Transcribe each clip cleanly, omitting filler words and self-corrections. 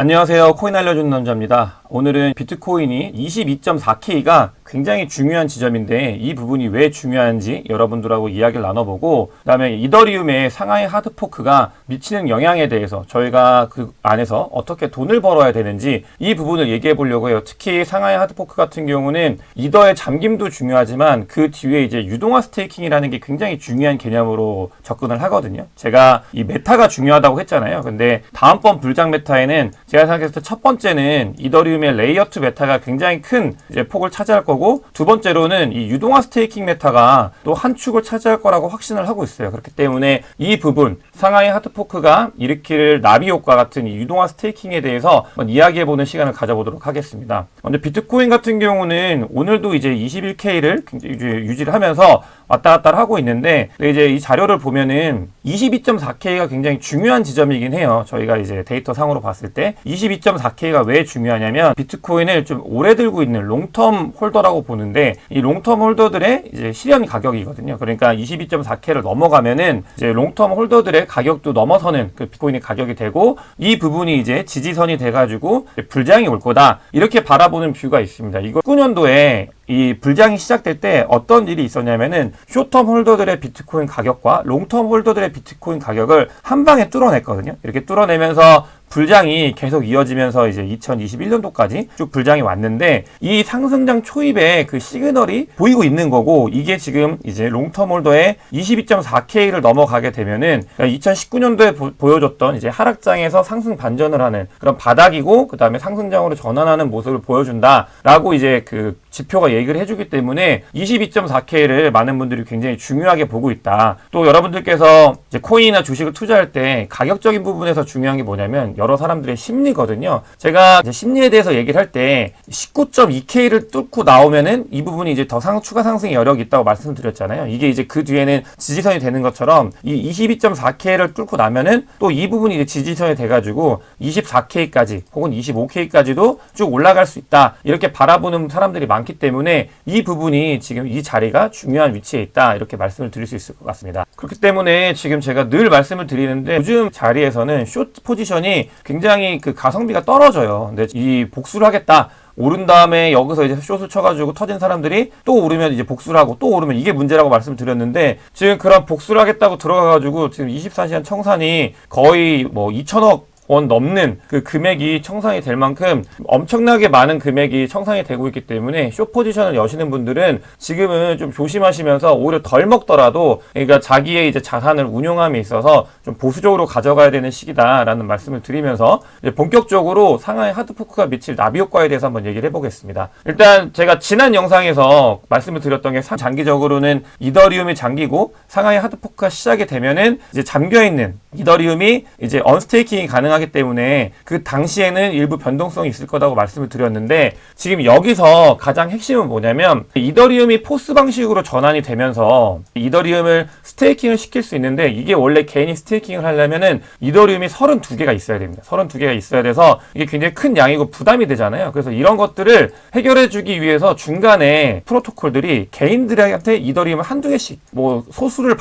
안녕하세요. 코인 알려주는 남자입니다. 오늘은 비트코인이 22.4K가 굉장히 중요한 지점인데 이 부분이 왜 중요한지 여러분들하고 이야기를 나눠보고, 그 다음에 이더리움의 상하이 하드포크가 미치는 영향에 대해서 저희가 그 안에서 어떻게 돈을 벌어야 되는지 이 부분을 얘기해 보려고 해요. 특히 상하이 하드포크 같은 경우는 이더의 잠김도 중요하지만 그 뒤에 이제 유동화 스테이킹이라는 게 굉장히 중요한 개념으로 접근을 하거든요. 제가 이 메타가 중요하다고 했잖아요. 근데 다음번 불장 메타에는 제가 생각했을 때 첫 번째는 이더리움의 레이어 2 메타가 굉장히 큰 이제 폭을 차지할 거고, 두 번째로는 이 유동화 스테이킹 메타가 또 한 축을 차지할 거라고 확신을 하고 있어요. 그렇기 때문에 이 부분, 상하이 하드포크가 일으킬 나비 효과 같은 이 유동화 스테이킹에 대해서 한번 이야기해보는 시간을 가져보도록 하겠습니다. 먼저 비트코인 같은 경우는 오늘도 이제 21K를 유지를 하면서 왔다 갔다 하고 있는데, 이제 이 자료를 보면은 22.4K가 굉장히 중요한 지점이긴 해요. 저희가 이제 데이터 상으로 봤을 때 22.4K가 왜 중요하냐면 비트코인을 좀 오래 들고 있는 롱텀 홀더라고 보는데, 이 롱텀 홀더들의 이제 실현 가격이거든요. 그러니까 22.4K를 넘어가면은 이제 롱텀 홀더들의 가격도 넘어서는 그 비트코인의 가격이 되고, 이 부분이 이제 지지선이 돼가지고 불장이 올 거다, 이렇게 바라보는 뷰가 있습니다. 이거 19년도에 이 불장이 시작될 때 어떤 일이 있었냐면은 숏텀 홀더들의 비트코인 가격과 롱텀 홀더들의 비트코인 가격을 한 방에 뚫어냈거든요. 이렇게 뚫어내면서 불장이 계속 이어지면서 이제 2021년도까지 쭉 불장이 왔는데, 이 상승장 초입에 그 시그널이 보이고 있는 거고, 이게 지금 이제 롱텀 홀더의 22.4K를 넘어가게 되면은 2019년도에 보여줬던 이제 하락장에서 상승 반전을 하는 그런 바닥이고, 그 다음에 상승장으로 전환하는 모습을 보여준다라고 이제 그 지표가 얘기를 해주기 때문에 22.4K를 많은 분들이 굉장히 중요하게 보고 있다. 또 여러분들께서 이제 코인이나 주식을 투자할 때 가격적인 부분에서 중요한 게 뭐냐면 여러 사람들의 심리거든요. 제가 이제 심리에 대해서 얘기를 할 때 19.2K를 뚫고 나오면은 이 부분이 이제 더 추가 상승의 여력이 있다고 말씀드렸잖아요. 이게 이제 그 뒤에는 지지선이 되는 것처럼 이 22.4K를 뚫고 나면은 또 이 부분이 이제 지지선이 돼가지고 24K까지 혹은 25K까지도 쭉 올라갈 수 있다, 이렇게 바라보는 사람들이 많기 때문에 이 부분이 지금 이 자리가 중요한 위치에 있다, 이렇게 말씀을 드릴 수 있을 것 같습니다. 그렇기 때문에 지금 제가 늘 말씀을 드리는데, 요즘 자리에서는 숏 포지션이 굉장히 그 가성비가 떨어져요. 근데 이 복수를 하겠다, 오른 다음에 여기서 이제 숏을 쳐가지고 터진 사람들이 또 오르면 이제 복수를 하고 또 오르면 이게 문제라고 말씀드렸는데, 지금 그런 복수를 하겠다고 들어가가지고 지금 24시간 청산이 거의 뭐 2천억 원 넘는 그 금액이 청산이 될 만큼 엄청나게 많은 금액이 청산이 되고 있기 때문에 숏 포지션을 여시는 분들은 지금은 좀 조심하시면서 오히려 덜 먹더라도, 그러니까 자기의 이제 자산을 운용함에 있어서 좀 보수적으로 가져가야 되는 시기다라는 말씀을 드리면서 이제 본격적으로 상하이 하드포크가 미칠 나비 효과에 대해서 한번 얘기를 해보겠습니다. 일단 제가 지난 영상에서 말씀을 드렸던 게 장기적으로는 이더리움이 잠기고 상하이 하드포크가 시작이 되면은 이제 잠겨있는 이더리움이 이제 언스테이킹이 가능하기 때문에 그 당시에는 일부 변동성이 있을 거라고 말씀을 드렸는데, 지금 여기서 가장 핵심은 뭐냐면 이더리움이 포스 방식으로 전환이 되면서 이더리움을 스테이킹을 시킬 수 있는데, 이게 원래 개인이 스테이킹을 하려면은 이더리움이 32개가 있어야 됩니다. 32개가 있어야 돼서 이게 굉장히 큰 양이고 부담이 되잖아요. 그래서 이런 것들을 해결해 주기 위해서 중간에 프로토콜들이 개인들한테 이더리움을 한두 개씩 뭐 소수를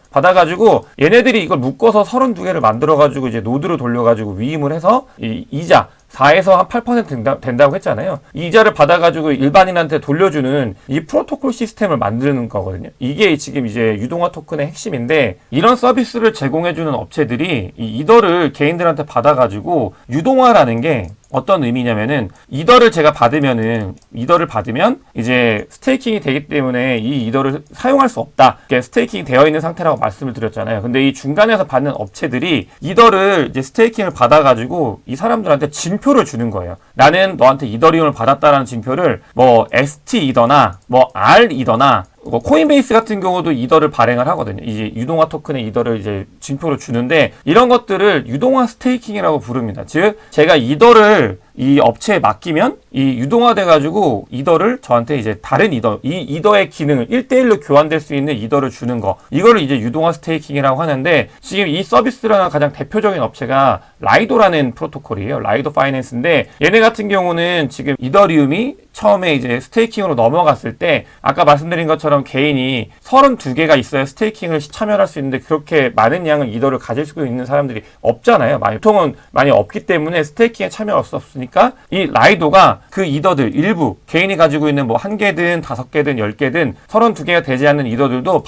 받아가지고 얘네들이 이걸 묶어서 32개를 만들어가지고 이제 노드로 돌려가지고 위임을 해서 이 이자 4에서 한 8% 된다고 했잖아요. 이 이자를 받아가지고 일반인한테 돌려주는 이 프로토콜 시스템을 만드는 거거든요. 이게 지금 이제 유동화 토큰의 핵심인데, 이런 서비스를 제공해주는 업체들이 이 이더를 개인들한테 받아가지고, 유동화라는 게 어떤 의미냐면은 이더를 받으면 이제 스테이킹이 되기 때문에 이 이더를 사용할 수 없다, 스테이킹이 되어 있는 상태라고 말씀을 드렸잖아요. 근데 이 중간에서 받는 업체들이 이더를 이제 스테이킹을 받아가지고 이 사람들한테 진표를 주는 거예요. 나는 너한테 이더리움을 받았다라는 진표를 뭐 ST 이더나 뭐 R 이더나 코인베이스 같은 경우도 이더를 발행을 하거든요. 이제 유동화 토큰의 이더를 이제 진표로 주는데, 이런 것들을 유동화 스테이킹이라고 부릅니다. 즉, 제가 이더를 이 업체에 맡기면 이 유동화돼가지고 이더를 저한테 이제 다른 이더, 이 이더의 기능을 1대1로 교환될 수 있는 이더를 주는 거, 이거를 이제 유동화 스테이킹이라고 하는데, 지금 이 서비스라는 가장 대표적인 업체가 라이도라는 프로토콜이에요. 라이도 파이낸스인데, 얘네 같은 경우는 지금 이더리움이 처음에 이제 스테이킹으로 넘어갔을 때 아까 말씀드린 것처럼 개인이 32개가 있어야 스테이킹을 참여할 수 있는데 그렇게 많은 양의 이더를 가질 수 있는 사람들이 없잖아요. 보통은 많이 없기 때문에 스테이킹에 참여할 수 없으니까 이 라이도가 그 이더들 일부 개인이 가지고 있는 뭐 1개든 5개든 10개든 32개가 되지 않는 이더들도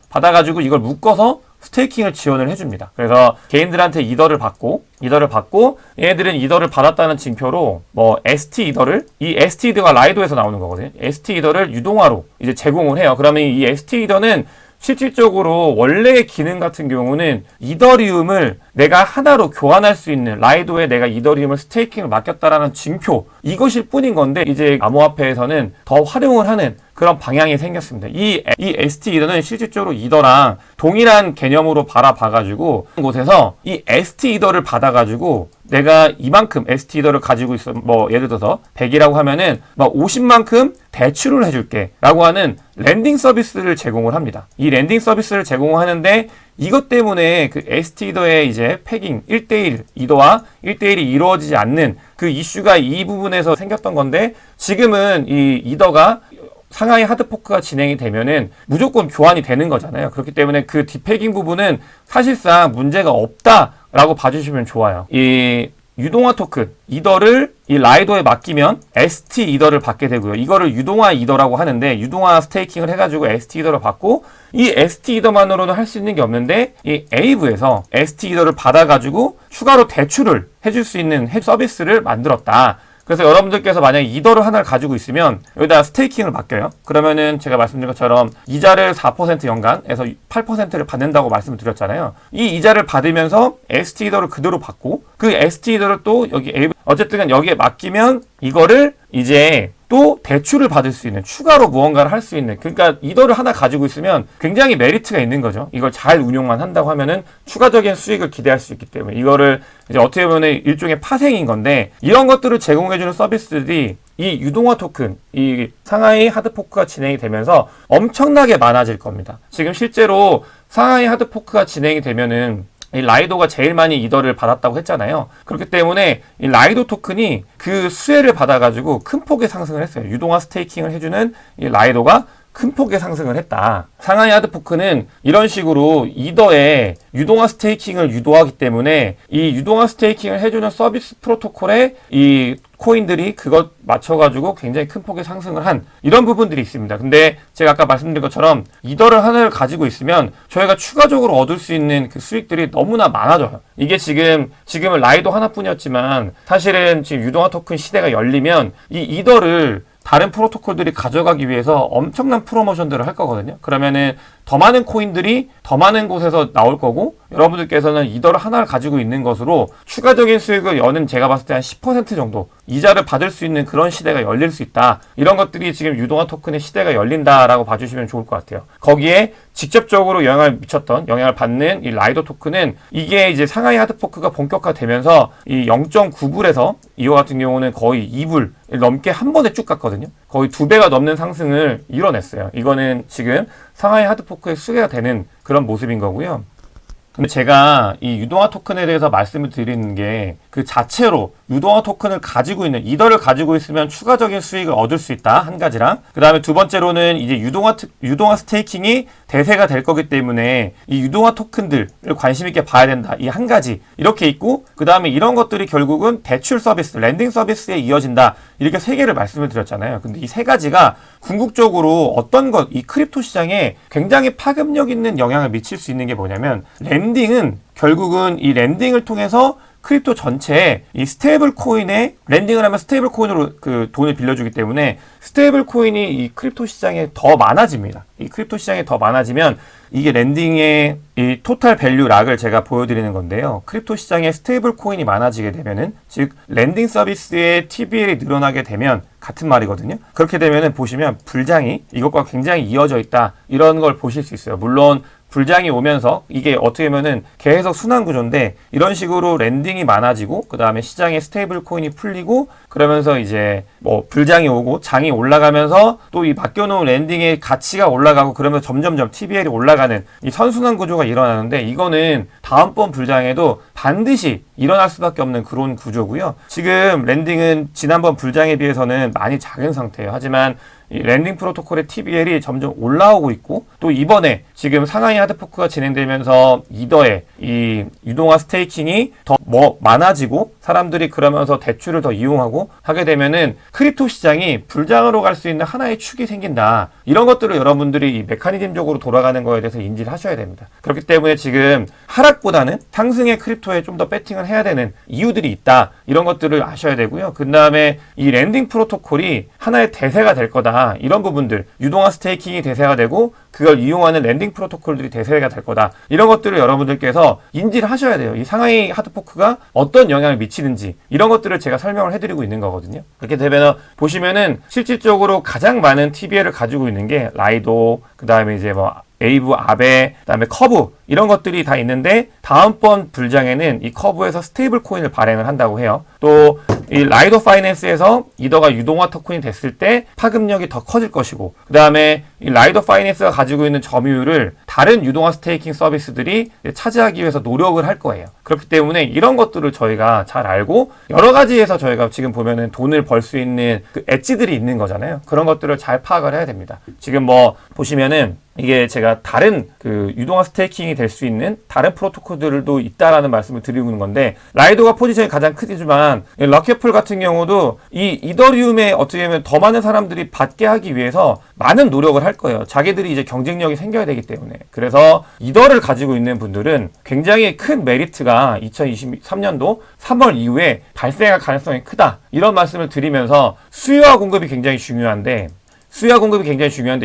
받아가지고 이걸 묶어서 스테이킹을 지원을 해줍니다. 그래서 개인들한테 이더를 받고 얘네들은 이더를 받았다는 징표로 뭐 ST 이더를 이 ST 이더가 라이도에서 나오는 거거든요. ST 이더를 유동화로 이제 제공을 해요. 그러면 이 ST 이더는 실질적으로 원래의 기능 같은 경우는 이더리움을 내가 하나로 교환할 수 있는 라이도에 내가 이더리움을 스테이킹을 맡겼다라는 징표 이것일 뿐인 건데 이제 암호화폐에서는 더 활용을 하는 그런 방향이 생겼습니다. 이 ST 이더는 실질적으로 이더랑 동일한 개념으로 바라봐가지고 곳에서 이 ST 이더를 받아가지고 내가 이만큼 ST 이더를 가지고 있어 뭐 예를 들어서 100이라고 하면은 막 50만큼 대출을 해줄게 라고 하는 랜딩 서비스를 제공을 합니다. 이 랜딩 서비스를 제공하는데 이것 때문에 그 ST 이더의 이제 패깅 1대1 이더와 1대1이 이루어지지 않는 그 이슈가 이 부분에서 생겼던 건데 지금은 이 이더가 상하이 하드포크가 진행이 되면은 무조건 교환이 되는 거잖아요. 그렇기 때문에 그 디패깅 부분은 사실상 문제가 없다라고 봐주시면 좋아요. 이 유동화 토큰 이더를 이 라이도에 맡기면 ST 이더를 받게 되고요. 이거를 유동화 이더라고 하는데 유동화 스테이킹을 해가지고 ST 이더를 받고 이 ST 이더만으로는 할 수 있는 게 없는데 이 에이브에서 ST 이더를 받아가지고 추가로 대출을 해줄 수 있는 서비스를 만들었다. 그래서 여러분들께서 만약에 이더를 하나를 가지고 있으면 여기다 스테이킹을 맡겨요. 그러면은 제가 말씀드린 것처럼 이자를 4% 연간에서 8%를 받는다고 말씀을 드렸잖아요. 이 이자를 받으면서 ST 이더를 그대로 받고 그 ST 이더를 또 여기 어쨌든 여기에 맡기면 이거를 이제 또 대출을 받을 수 있는 추가로 무언가를 할 수 있는 그러니까 이더를 하나 가지고 있으면 굉장히 메리트가 있는 거죠. 이걸 잘 운용만 한다고 하면은 추가적인 수익을 기대할 수 있기 때문에 이거를 이제 어떻게 보면 일종의 파생인 건데 이런 것들을 제공해주는 서비스들이 이 유동화 토큰, 이 상하이 하드포크가 진행이 되면서 엄청나게 많아질 겁니다. 지금 실제로 상하이 하드포크가 진행이 되면은 이 라이도가 제일 많이 이더를 받았다고 했잖아요. 그렇기 때문에 이 라이도 토큰이 그 수혜를 받아가지고 큰 폭의 상승을 했어요. 유동화 스테이킹을 해주는 이 라이도가 큰 폭의 상승을 했다. 상하이 하드포크는 이런 식으로 이더에 유동화 스테이킹을 유도하기 때문에 이 유동화 스테이킹을 해주는 서비스 프로토콜에 이 코인들이 그것 맞춰가지고 굉장히 큰 폭의 상승을 한 이런 부분들이 있습니다. 근데 제가 아까 말씀드린 것처럼 이더를 하나를 가지고 있으면 저희가 추가적으로 얻을 수 있는 그 수익들이 너무나 많아져요. 이게 지금은 라이도 하나뿐이었지만 사실은 지금 유동화 토큰 시대가 열리면 이 이더를 다른 프로토콜들이 가져가기 위해서 엄청난 프로모션들을 할 거거든요. 그러면은 더 많은 코인들이 더 많은 곳에서 나올 거고 여러분들께서는 이더를 하나를 가지고 있는 것으로 추가적인 수익을 여는 제가 봤을 때 한 10% 정도 이자를 받을 수 있는 그런 시대가 열릴 수 있다. 이런 것들이 지금 유동화 토큰의 시대가 열린다라고 봐주시면 좋을 것 같아요. 거기에 직접적으로 영향을 받는 이 라이도 토큰은 이게 이제 상하이 하드포크가 본격화되면서 이 0.9불에서 이거 같은 경우는 거의 2불 넘게 한 번에 쭉 갔거든요. 거의 2배가 넘는 상승을 이뤄냈어요. 이거는 지금 상하이 하드포크의 수혜가 되는 그런 모습인 거고요. 근데 제가 이 유동화 토큰에 대해서 말씀을 드리는 게 그 자체로 유동화 토큰을 가지고 있는 이더를 가지고 있으면 추가적인 수익을 얻을 수 있다 한 가지랑 그 다음에 두 번째로는 이제 유동화 스테이킹이 대세가 될 거기 때문에 이 유동화 토큰들을 관심 있게 봐야 된다 이 한 가지 이렇게 있고 그 다음에 이런 것들이 결국은 대출 서비스 랜딩 서비스에 이어진다 이렇게 세 개를 말씀을 드렸잖아요. 근데 이 세 가지가 궁극적으로 어떤 것 이 크립토 시장에 굉장히 파급력 있는 영향을 미칠 수 있는 게 뭐냐면 랜딩은 결국은 이 랜딩을 통해서 크립토 전체에 이 스테이블 코인에 랜딩을 하면 스테이블 코인으로 그 돈을 빌려주기 때문에 스테이블 코인이 이 크립토 시장에 더 많아집니다. 이 크립토 시장에 더 많아지면 이게 랜딩의 이 토탈 밸류 락을 제가 보여드리는 건데요. 크립토 시장에 스테이블 코인이 많아지게 되면은 즉 랜딩 서비스의 TVL이 늘어나게 되면 같은 말이거든요. 그렇게 되면은 보시면 불장이 이것과 굉장히 이어져 있다 이런 걸 보실 수 있어요. 물론 불장이 오면서 이게 어떻게 보면은 계속 순환 구조인데 이런 식으로 랜딩이 많아지고 그 다음에 시장에 스테이블 코인이 풀리고 그러면서 이제 뭐 불장이 오고 장이 올라가면서 또 이 맡겨놓은 랜딩의 가치가 올라가고 그러면서 점점점 TBL이 올라가는 이 선순환 구조가 일어나는데 이거는 다음번 불장에도 반드시 일어날 수밖에 없는 그런 구조고요. 지금 랜딩은 지난번 불장에 비해서는 많이 작은 상태예요. 하지만 이 랜딩 프로토콜의 TBL이 점점 올라오고 있고 또 이번에 지금 상하이 하드포크가 진행되면서 이더의 이 유동화 스테이킹이 더 많아지고 사람들이 그러면서 대출을 더 이용하고 하게 되면은 크립토 시장이 불장으로 갈 수 있는 하나의 축이 생긴다. 이런 것들을 여러분들이 이 메커니즘적으로 돌아가는 거에 대해서 인지를 하셔야 됩니다. 그렇기 때문에 지금 하락보다는 상승의 크립토에 좀 더 배팅을 해야 되는 이유들이 있다. 이런 것들을 아셔야 되고요. 그 다음에 이 랜딩 프로토콜이 하나의 대세가 될 거다. 이런 부분들 유동화 스테이킹이 대세가 되고 그걸 이용하는 랜딩 프로토콜들이 대세가 될 거다. 이런 것들을 여러분들께서 인지를 하셔야 돼요. 이 상하이 하드포크가 어떤 영향을 미치는지 이런 것들을 제가 설명을 해드리고 있는 거거든요. 그렇게 되면 보시면은 실질적으로 가장 많은 TBL을 가지고 있는 게 라이도, 그 다음에 이제 뭐 에이브, 아베, 그다음에 커브 이런 것들이 다 있는데 다음번 불장에는 이 커브에서 스테이블 코인을 발행을 한다고 해요. 또 이 라이도 파이낸스에서 이더가 유동화 토큰이 됐을 때 파급력이 더 커질 것이고 그다음에 이 라이도 파이낸스가 가지고 있는 점유율을 다른 유동화 스테이킹 서비스들이 차지하기 위해서 노력을 할 거예요. 그렇기 때문에 이런 것들을 저희가 잘 알고 여러 가지에서 저희가 지금 보면은 돈을 벌 수 있는 그 엣지들이 있는 거잖아요. 그런 것들을 잘 파악을 해야 됩니다. 지금 뭐 보시면은 이게 제가 다른 그 유동화 스테이킹이 될 수 있는 다른 프로토콜들도 있다라는 말씀을 드리고 있는 건데 라이도가 포지션이 가장 크지만 럭키풀 같은 경우도 이 이더리움에 어떻게 보면 더 많은 사람들이 받게 하기 위해서 많은 노력을 할 거예요. 자기들이 이제 경쟁력이 생겨야 되기 때문에. 그래서 이더를 가지고 있는 분들은 굉장히 큰 메리트가 2023년도 3월 이후에 발생할 가능성이 크다. 이런 말씀을 드리면서 수요와 공급이 굉장히 중요한데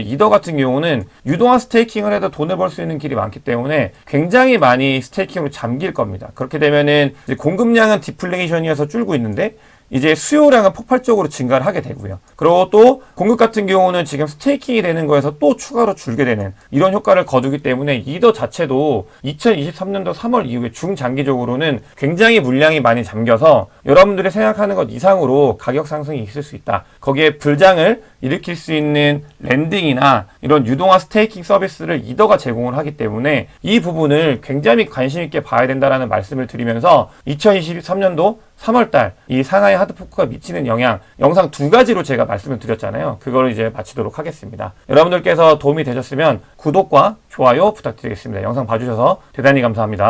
이더 같은 경우는 유동화 스테이킹을 해도 돈을 벌 수 있는 길이 많기 때문에 굉장히 많이 스테이킹으로 잠길 겁니다. 그렇게 되면은 이제 공급량은 디플레이션이어서 줄고 있는데 이제 수요량은 폭발적으로 증가를 하게 되고요. 그리고 또 공급 같은 경우는 지금 스테이킹이 되는 거에서 또 추가로 줄게 되는 이런 효과를 거두기 때문에 이더 자체도 2023년도 3월 이후에 중장기적으로는 굉장히 물량이 많이 잠겨서 여러분들이 생각하는 것 이상으로 가격 상승이 있을 수 있다. 거기에 불장을 일으킬 수 있는 랜딩이나 이런 유동화 스테이킹 서비스를 이더가 제공을 하기 때문에 이 부분을 굉장히 관심 있게 봐야 된다라는 말씀을 드리면서 2023년도 3월달 이 상하이 하드포크가 미치는 영향 영상 두 가지로 제가 말씀을 드렸잖아요. 그걸 이제 마치도록 하겠습니다. 여러분들께서 도움이 되셨으면 구독과 좋아요 부탁드리겠습니다. 영상 봐주셔서 대단히 감사합니다.